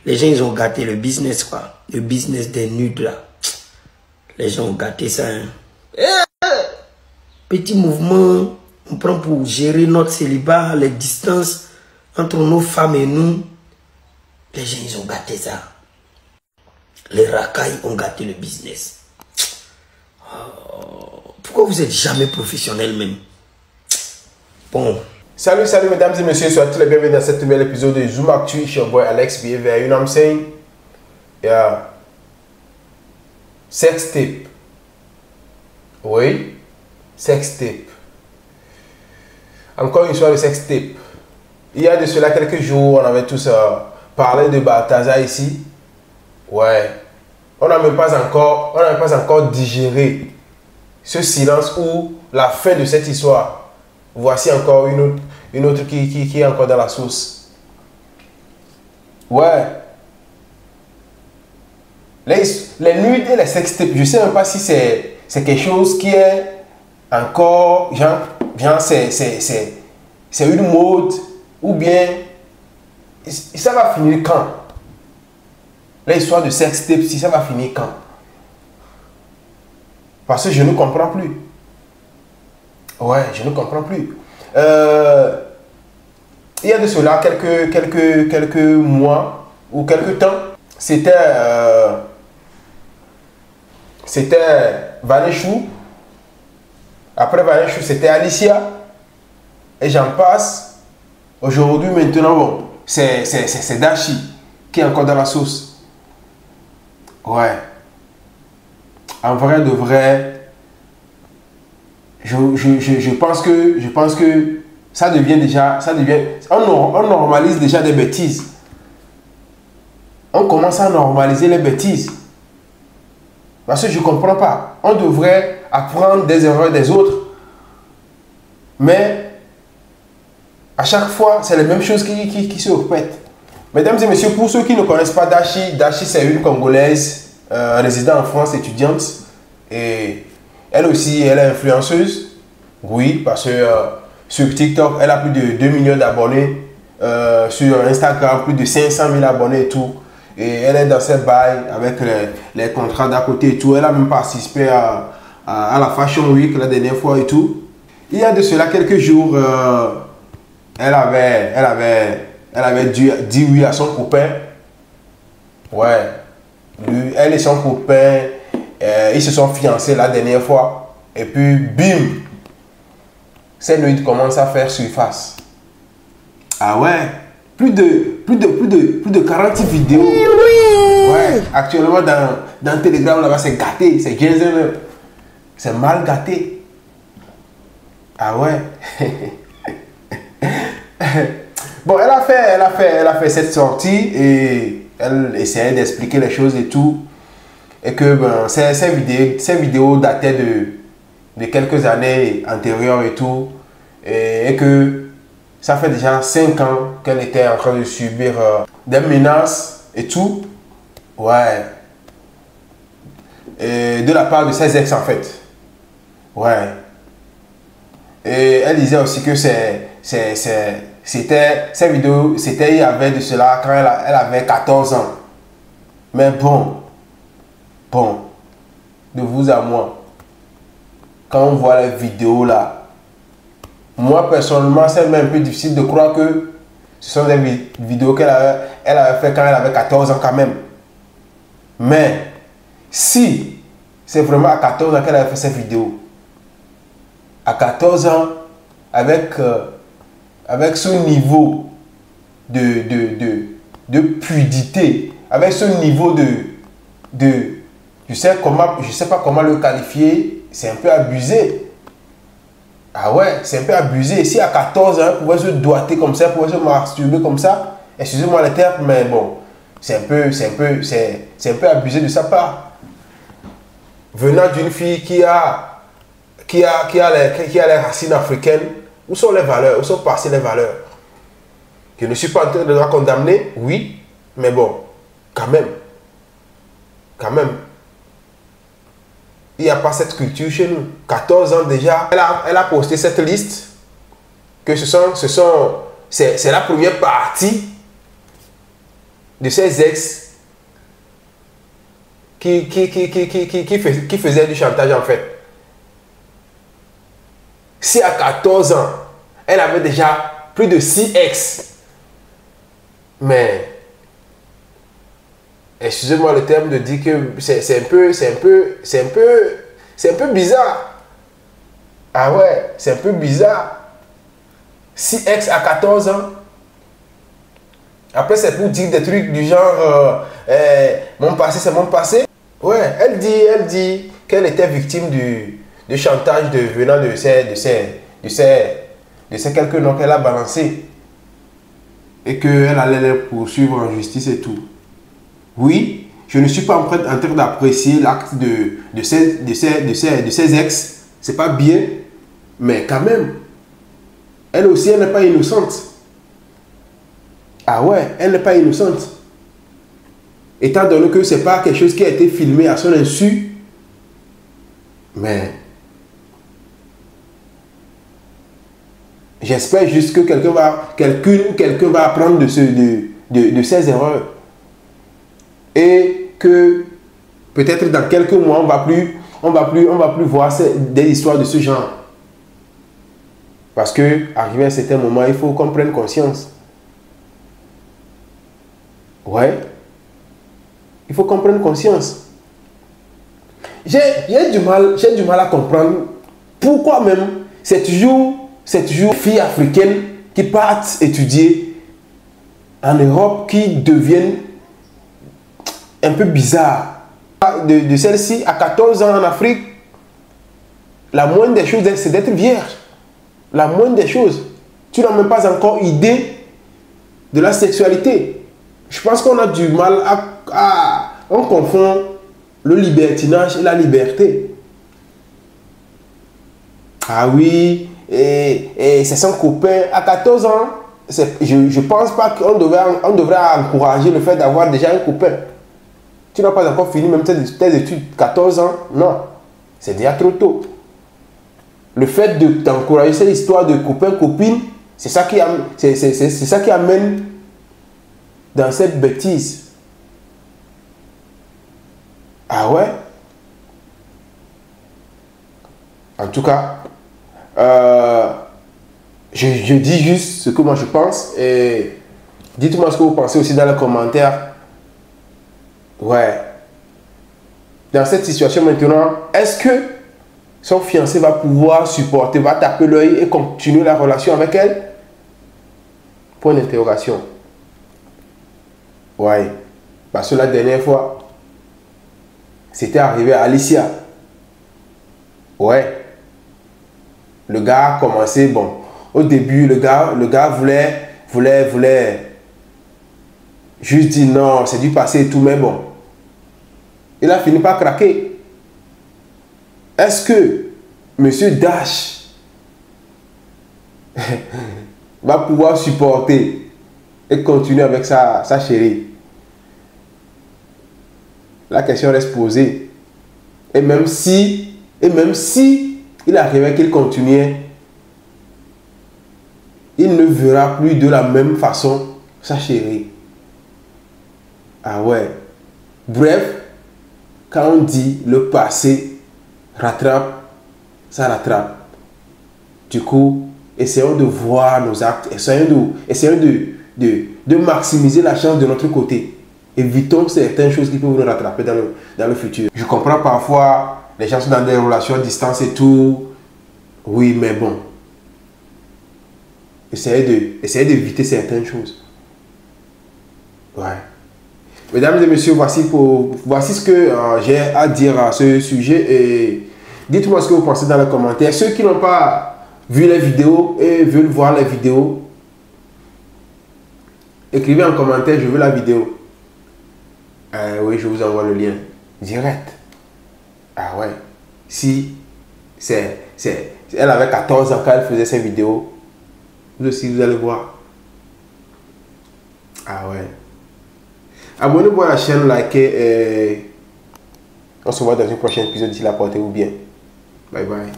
Les gens, ils ont gâté le business, quoi. Le business des nudes, là. Les gens ont gâté ça, hein. Petit mouvement, on prend pour gérer notre célibat, les distances entre nos femmes et nous. Les gens, ils ont gâté ça. Les racailles ont gâté le business. Oh, pourquoi vous n'êtes jamais professionnel même? Bon. Salut, salut mesdames et messieurs, soyez tous les bienvenus dans cet nouvel épisode de Zoom Actu. It's your boy Alex Behavior. You know what I'm saying? Yeah. Sex tape. Oui. Sex tape. Encore une histoire de sex tape. Il y a de cela quelques jours, on avait tous parlé de Balthazar ici. Ouais. On n'a même pas encore digéré ce silence ou la fin de cette histoire. Voici encore une autre qui est encore dans la sauce. Ouais. Les nudes et les sextapes, je ne sais même pas si c'est quelque chose qui est encore, genre c'est une mode, ou bien ça va finir quand? L'histoire de sextape, si ça va finir quand? Parce que je ne comprends plus. Ouais, je ne comprends plus. Il y a de cela quelques mois ou quelques temps, c'était Vaneshou. Après Vaneshou, c'était Alicia. Et j'en passe. Aujourd'hui, maintenant, bon, c'est Dashi qui est encore dans la sauce. Ouais. En vrai de vrai, je pense que ça devient, on normalise déjà des bêtises. On commence à normaliser les bêtises. Parce que je ne comprends pas. On devrait apprendre des erreurs des autres. Mais à chaque fois, c'est les mêmes choses qui se répètent. Mesdames et messieurs, pour ceux qui ne connaissent pas Dashi, Dashi c'est une Congolaise résidant en France, étudiante. Et elle aussi, elle est influenceuse. Oui, parce que sur TikTok, elle a plus de 2 millions d'abonnés. Sur Instagram, plus de 500 000 abonnés et tout. Et elle est dans cette bail avec les contrats d'à côté et tout. Elle a même participé à la Fashion Week la dernière fois et tout. Il y a de cela quelques jours, elle avait dit oui à son copain. Ouais. Lui, elle et son copain, ils se sont fiancés la dernière fois. Et puis, bim! Cette nuit commence à faire surface. Ah ouais? Plus de 40 vidéos. Ouais. Actuellement, dans Telegram, là-bas, c'est gâté. C'est 15 heures. C'est mal gâté. Ah ouais? Bon, elle a fait cette sortie et elle essayait d'expliquer les choses et tout. Et que ben, ces vidéos dataient de quelques années antérieures et tout. Et que ça fait déjà 5 ans qu'elle était en train de subir des menaces et tout. Ouais. Et de la part de ses ex en fait. Ouais. Et elle disait aussi que c'était ces vidéos, c'était il y avait de cela quand elle avait 14 ans. Mais bon, de vous à moi, quand on voit les vidéos là, moi personnellement c'est même un peu difficile de croire que ce sont des vidéos qu'elle avait fait quand elle avait 14 ans quand même. Mais si c'est vraiment à 14 ans qu'elle avait fait cette vidéo, à 14 ans, avec ce niveau de pudité, avec ce niveau je sais pas comment le qualifier, c'est un peu abusé. Ah ouais, c'est un peu abusé. Si à 14 ans, elle pouvait se doiter comme ça, elle pouvait se masturber comme ça, excusez-moi le terme, mais bon, c'est un peu abusé de sa part. Venant d'une fille qui a les racines africaines, où sont les valeurs? Où sont passées les valeurs? Je ne suis pas en train de la condamner, oui, mais bon, quand même. Il n'y a pas cette culture chez nous. 14 ans déjà, elle a posté cette liste, que c'est la première partie de ses ex qui faisait du chantage en fait. Si à 14 ans, elle avait déjà plus de 6 ex, mais excusez-moi le terme de dire que c'est un peu bizarre. Ah ouais, c'est un peu bizarre. 6 ex à 14 ans. Après, c'est pour dire des trucs du genre mon passé, c'est mon passé. Ouais, elle dit qu'elle était victime du chantage venant de ces quelques noms qu'elle a balancés. Et qu'elle allait les poursuivre en justice et tout. Oui, je ne suis pas en train d'apprécier l'acte de ces ex. C'est pas bien, mais quand même, elle aussi, elle n'est pas innocente. Ah ouais, elle n'est pas innocente. Étant donné que c'est pas quelque chose qui a été filmé à son insu, mais j'espère juste que quelqu'un va apprendre de ses erreurs. Et que peut-être dans quelques mois, on va plus voir des histoires de ce genre. Parce que, arrivé à un certain moment, il faut qu'on prenne conscience. Ouais. Il faut qu'on prenne conscience. J'ai du mal à comprendre pourquoi même c'est toujours les filles africaines qui partent étudier en Europe qui deviennent un peu bizarres. De celle-ci, à 14 ans en Afrique, la moindre des choses, c'est d'être vierge. La moindre des choses. Tu n'as même pas encore idée de la sexualité. Je pense qu'on a du mal on confond le libertinage et la liberté. Ah oui, et c'est son copain. À 14 ans, je ne pense pas qu'on devrait encourager le fait d'avoir déjà un copain. Tu n'as pas encore fini même tes études. 14 ans, non. C'est déjà trop tôt. Le fait d'encourager cette histoire de copain-copine, c'est ça qui amène dans cette bêtise. Ah ouais? En tout cas, je dis juste ce que moi je pense et dites-moi ce que vous pensez aussi dans les commentaires. Ouais. Dans cette situation maintenant, est-ce que son fiancé va pouvoir supporter, va taper l'œil et continuer la relation avec elle? Point d'interrogation. Ouais. Parce que la dernière fois, c'était arrivé à Alicia. Ouais. Le gars a commencé, bon, au début, le gars voulait juste dire non, c'est du passé et tout, mais bon. Il a fini par craquer. Est-ce que Monsieur Dash va pouvoir supporter et continuer avec sa chérie? La question reste posée. Et même si il arrivait qu'il continuait, il ne verra plus de la même façon sa chérie. Ah ouais. Bref, quand on dit le passé rattrape, ça rattrape. Du coup, essayons de voir nos actes, essayons de maximiser la chance de notre côté. Évitons certaines choses qui peuvent nous rattraper dans le futur. Je comprends parfois, les gens sont dans des relations à distance et tout. Oui, mais bon. Essayez d'éviter certaines choses. Ouais. Mesdames et messieurs, voici ce que j'ai à dire à ce sujet. Et dites-moi ce que vous pensez dans les commentaires. Ceux qui n'ont pas vu les vidéos et veulent voir les vidéos, écrivez en commentaire, je veux la vidéo. Oui, je vous envoie le lien direct. Ah ouais. Si elle avait 14 ans quand elle faisait ces vidéos, vous aussi vous allez voir. Ah ouais. Abonnez-vous à la chaîne, likez et on se voit dans un prochain épisode. D'ici là, portez-vous bien. Bye bye.